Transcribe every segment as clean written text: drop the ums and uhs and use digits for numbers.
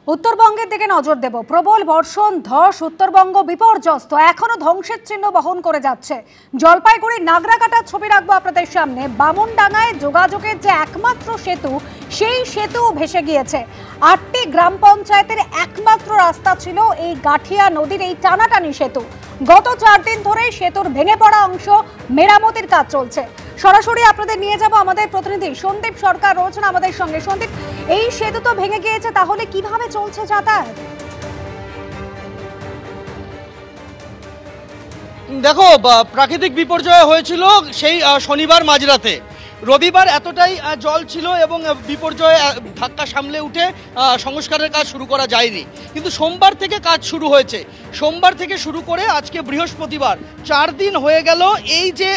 উত্তরবঙ্গের দিকে নজর দেব। প্রবল বর্ষণ, ধস, উত্তরবঙ্গ বিপর্যস্ত, এখনো ধ্বংসের চিহ্ন বহন করে যাচ্ছে। জলপাইগুড়ির নাগরাকাটার ছবি রাখবো আপনাদের সামনে। বামনডাঙ্গায় যোগাযোগের যে একমাত্র সেতু, সেই সেতু ভেসে গিয়েছে। 8টি গ্রাম পঞ্চায়েতের একমাত্র রাস্তা ছিল এই গাঠিয়া নদীর এই টানাটানি সেতু। গত 4 দিন ধরে সেতুর ভেঙে পড়া অংশ মেরামতির কাজ চলছে। সরাসরি আপনাদের নিয়ে যাব, আমাদের প্রতিনিধি সন্দীপ সরকার রয়েছেন আমাদের সঙ্গে। সন্দীপ, এই সেতু তো ভেঙে গিয়েছে, তাহলে কিভাবে চলছে যাতায়াত? দেখো, প্রাকৃতিক বিপর্যয় হয়েছিল সেই শনিবার মাঝরাতে। রবিবার এতটাই জল ছিল এবং বিপর্যয় ধাক্কা সামলে উঠে সংস্কারের কাজ শুরু করা যায়নি, কিন্তু সোমবার থেকে কাজ শুরু হয়েছে। সোমবার থেকে শুরু করে আজকে বৃহস্পতিবার, 4 দিন হয়ে গেল। এই যে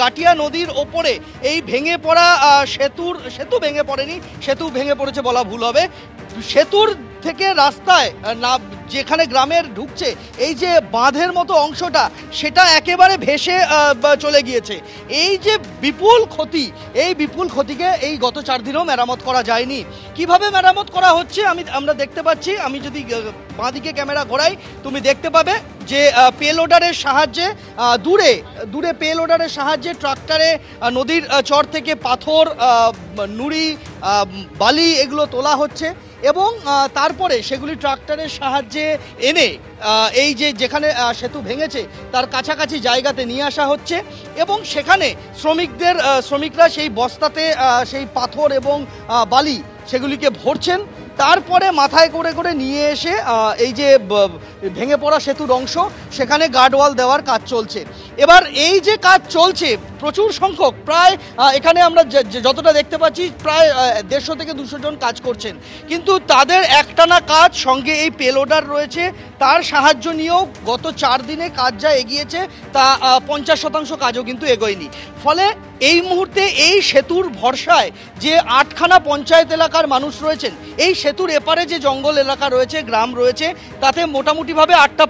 গাঠিয়া নদীর ওপরে এই ভেঙে পড়া সেতু ভেঙে পড়েনি, সেতু ভেঙে পড়েছে বলা ভুল হবে। সেতুর থেকে রাস্তায় না, যেখানে গ্রামের ঢুকছে এই যে বাঁধের মতো অংশটা, সেটা একেবারে ভেসে চলে গিয়েছে। এই যে বিপুল ক্ষতি, এই বিপুল ক্ষতিকে এই গত 4 দিনেও মেরামত করা যায়নি। কিভাবে মেরামত করা হচ্ছে আমরা দেখতে পাচ্ছি। আমি যদি বাঁদিকে ক্যামেরা ঘোরাই, তুমি দেখতে পাবে যে পেলোডারের সাহায্যে দূরে পেলোডারের সাহায্যে ট্রাক্টরে নদীর চর থেকে পাথর, নুড়ি, বালি এগুলো তোলা হচ্ছে এবং তারপরে সেগুলি ট্রাক্টরের সাহায্যে এনে এই যেখানে সেতু ভেঙেছে তার কাছাকাছি জায়গাতে নিয়ে আসা হচ্ছে এবং সেখানে শ্রমিকরা সেই বস্তাতে সেই পাথর এবং বালি সেগুলিকে ভরছেন। তারপরে মাথায় করে করে নিয়ে এসে এই যে ভেঙে পড়া সেতুর অংশ, সেখানে গার্ডওয়াল দেওয়ার কাজ চলছে। এবার এই যে কাজ চলছে, প্রচুর সংখ্যক, প্রায় এখানে আমরা যতটা দেখতে পাচ্ছি প্রায় 150 থেকে 200 জন কাজ করছেন, কিন্তু তাদের একটানা কাজ, সঙ্গে এই পেলোডার রয়েছে, তার সাহায্য নিয়েও গত 4 দিনে কাজ যা এগিয়েছে তা 50% কাজও কিন্তু এগোয়নি। ফলে এই মুহূর্তে এই সেতুর ভরসায় যে 8খানা পঞ্চায়েত এলাকার মানুষ রয়েছেন, এই সেতুর এপারে যে জঙ্গল এলাকা রয়েছে, গ্রাম রয়েছে, তাতে মোটামুটিভাবে 8টা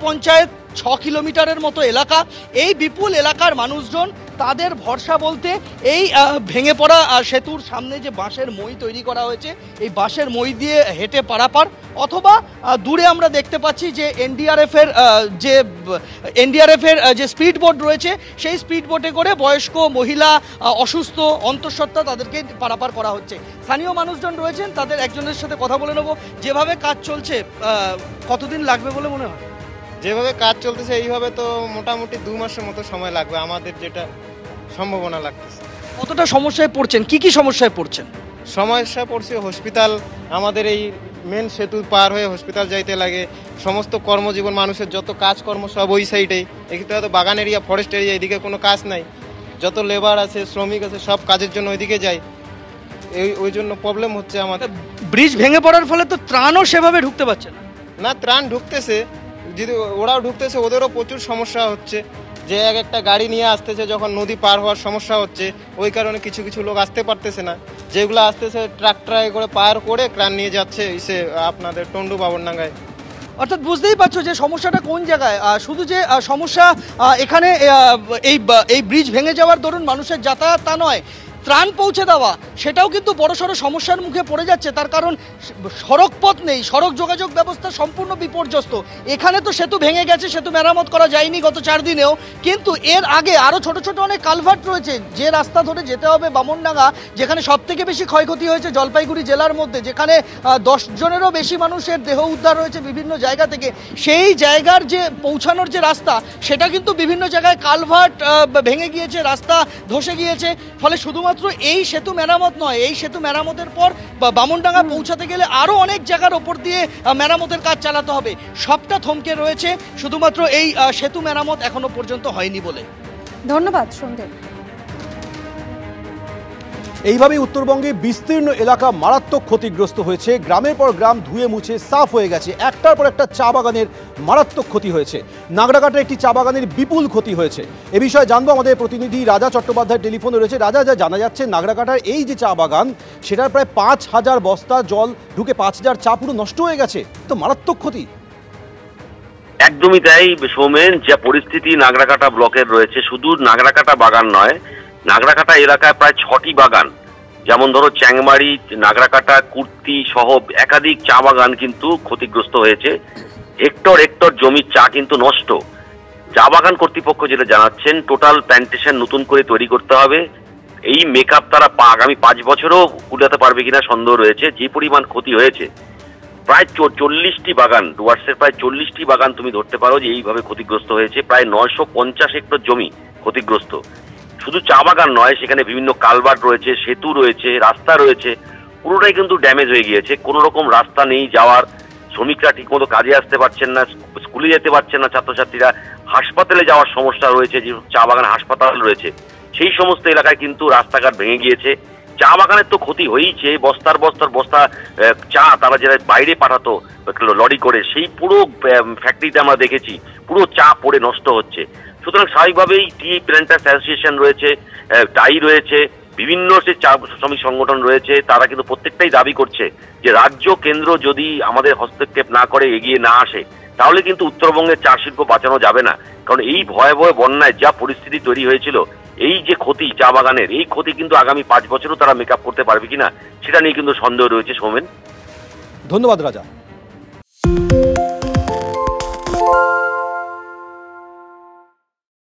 পঞ্চায়েত, 6 কিলোমিটারের মতো এলাকা। এই বিপুল এলাকার মানুষজন, তাদের ভরসা বলতে এই ভেঙে পড়া সেতুর সামনে যে বাঁশের মই তৈরি করা হয়েছে, এই বাঁশের মই দিয়ে হেঁটে পারাপার, অথবা দূরে আমরা দেখতে পাচ্ছি যে এনডিআরএফের যে স্পিড বোট রয়েছে, সেই স্পিড বোটে করে বয়স্ক, মহিলা, অসুস্থ, অন্তঃসত্ত্বা তাদেরকে পারাপার করা হচ্ছে। স্থানীয় মানুষজন রয়েছেন, তাদের একজনের সাথে কথা বলে নেব। যেভাবে কাজ চলছে, কতদিন লাগবে বলে মনে হয়? যেভাবে কাজ চলতেছে এইভাবে তো মোটামুটি 2 মাসের মতো সময় লাগবে, আমাদের যেটা সম্ভাবনা লাগতেছে। কতটা সমস্যায় পড়ছেন, কি সমস্যায় পড়ছেন? সমস্যায় পড়ছে হসপিটাল, আমাদের এই মেন সেতু পার হয়ে হসপিটাল যাইতে লাগে। সমস্ত কর্মজীবন, মানুষের যত কাজকর্ম সব ওই সাইডেই। এদিকে হয়তো বাগান এরিয়া, ফরেস্ট এরিয়া, এদিকে কোনো কাজ নাই। যত লেবার আছে, শ্রমিক আছে, সব কাজের জন্য ওইদিকে যায়। ওই জন্য প্রবলেম হচ্ছে আমাদের। ব্রিজ ভেঙে পড়ার ফলে তো ত্রাণও সেভাবে ঢুকতে পারছে না। ত্রাণ ঢুকতেছে, যদি ওরাও ঢুকতেছে, ওদেরও প্রচুর সমস্যা হচ্ছে। যে একটা গাড়ি নিয়ে আসতেছে, যখন নদী পার হওয়ার সমস্যা হচ্ছে, ওই কারণে কিছু লোক আসতে পারতেছে না। যেগুলো আসতেছে ট্রাক্টরে করে পার করে ত্রাণ নিয়ে যাচ্ছে আপনাদের টন্ডু বামনডাঙ্গায়। অর্থাৎ বুঝতেই পারছো যে সমস্যাটা কোন জায়গায়। শুধু যে সমস্যা এখানে এই ব্রিজ ভেঙে যাওয়ার দরুন মানুষের যাতায়াত তা নয়, ত্রাণ পৌঁছে দেওয়া সেটাও কিন্তু বড়সড় সমস্যার মুখে পড়ে যাচ্ছে। তার কারণ সড়ক পথ নেই, সড়ক যোগাযোগ ব্যবস্থা সম্পূর্ণ বিপর্যস্ত। এখানে তো সেতু ভেঙে গেছে, সেতু মেরামত করা যায়নি গত 4 দিনেও, কিন্তু এর আগে আরও ছোট ছোট অনেক কালভার্ট রয়েছে, যে রাস্তা ধরে যেতে হবে বামনডাঙ্গা, যেখানে সবথেকে বেশি ক্ষয়ক্ষতি হয়েছে জলপাইগুড়ি জেলার মধ্যে, যেখানে 10 জনেরও বেশি মানুষের দেহ উদ্ধার হয়েছে বিভিন্ন জায়গা থেকে। সেই জায়গার যে পৌঁছানোর যে রাস্তা, সেটা কিন্তু বিভিন্ন জায়গায় কালভার্ট ভেঙে গিয়েছে, রাস্তা ধসে গিয়েছে। ফলে শুধুমাত্র এই সেতু মেরামত নয়, এই সেতু মেরামতের পর বামনডাঙ্গা পৌঁছাতে গেলে আরো অনেক জায়গার ওপর দিয়ে মেরামতের কাজ চালাতে হবে। সবটা থমকে রয়েছে শুধুমাত্র এই সেতু মেরামত এখনো পর্যন্ত হয়নি বলে। ধন্যবাদ সন্দীপ। এইভাবেই উত্তরবঙ্গে বিস্তীর্ণ এলাকা মারাত্মক ক্ষতিগ্রস্ত হয়েছে। গ্রামের পর গ্রাম ধুয়ে মুছে সাফ হয়ে গেছে। একটার পর একটা চা বাগানের মারাত্মক ক্ষতি হয়েছে। নাগরাকাটার একটি চা বাগানের বিপুল ক্ষতি হয়েছে। এ বিষয়ে জানবো, আমাদের প্রতিনিধি রাজা চট্টোপাধ্যায় টেলিফোনে রয়েছে। রাজা, যা জানা যাচ্ছে নাগরাকাটার এই যে চা বাগান, সেটার প্রায় 5000 বস্তা জল ঢুকে 5000 চা পুরো নষ্ট হয়ে গেছে। তো মারাত্মক ক্ষতি। একদমই তাই সৌমেন, যে পরিস্থিতি নাগরাকাটা ব্লকের রয়েছে, শুধু নাগরাকাটা বাগান নয়, নাগরাকাটা এলাকায় প্রায় 6টি বাগান যেমন ধরো চ্যাংমারি, নাগরাকাটা, কুর্তি সহ একাধিক চা বাগান কিন্তু ক্ষতিগ্রস্ত হয়েছে। হেক্টর হেক্টর জমির চা কিন্তু নষ্ট। চা বাগান কর্তৃপক্ষ যেটা জানাচ্ছেন, টোটাল প্ল্যান্টেশন নতুন করে তৈরি করতে হবে। এই মেকআপ তারা আগামী 5 বছরও কুলাতে পারবে কিনা সন্দেহ রয়েছে। যে পরিমাণ ক্ষতি হয়েছে, প্রায় 40টি বাগান, ডুয়ার্সের প্রায় 40টি বাগান তুমি ধরতে পারো যে এইভাবে ক্ষতিগ্রস্ত হয়েছে। প্রায় 950 হেক্টর জমি ক্ষতিগ্রস্ত। শুধু চা বাগান নয়, সেখানে বিভিন্ন কালভার্ট রয়েছে, সেতু রয়েছে, রাস্তা রয়েছে, পুরোটাই কিন্তু ড্যামেজ হয়ে গিয়েছে। কোনো রকম রাস্তা নেই যাওয়ার, শ্রমিকরা ঠিকমতো কাজে আসতে পারছেন না, স্কুলে যেতে পারছেন না ছাত্রছাত্রীরা, হাসপাতালে যাওয়ার সমস্যা রয়েছে, যে চা বাগান হাসপাতাল রয়েছে সেই সমস্ত এলাকায় কিন্তু রাস্তাঘাট ভেঙে গিয়েছে। চা বাগানের তো ক্ষতি হয়েইছে, বস্তার বস্তার বস্তা চা তারা যেটা বাইরে পাঠাতো লরি করে, সেই পুরো ফ্যাক্টরিতে আমরা দেখেছি পুরো চা পড়ে নষ্ট হচ্ছে। সুতরাং স্বাভাবিকভাবেই টি প্ল্যান্টার্স অ্যাসোসিয়েশন রয়েছে, টাই রয়েছে, বিভিন্ন যে চা শ্রমিক সংগঠন রয়েছে, তারা কিন্তু প্রত্যেকটাই দাবি করছে যে রাজ্য কেন্দ্র যদি আমাদের হস্তক্ষেপ না করে, এগিয়ে না আসে, তাহলে কিন্তু উত্তরবঙ্গের চা শিল্প বাঁচানো যাবে না। কারণ এই ভয়াবহ বন্যায় যা পরিস্থিতি তৈরি হয়েছিল, এই যে ক্ষতি চা বাগানের, এই ক্ষতি কিন্তু আগামী 5 বছরও তারা মেকআপ করতে পারবে কিনা সেটা নিয়ে কিন্তু সন্দেহ রয়েছে। সৌমেন, ধন্যবাদ রাজা।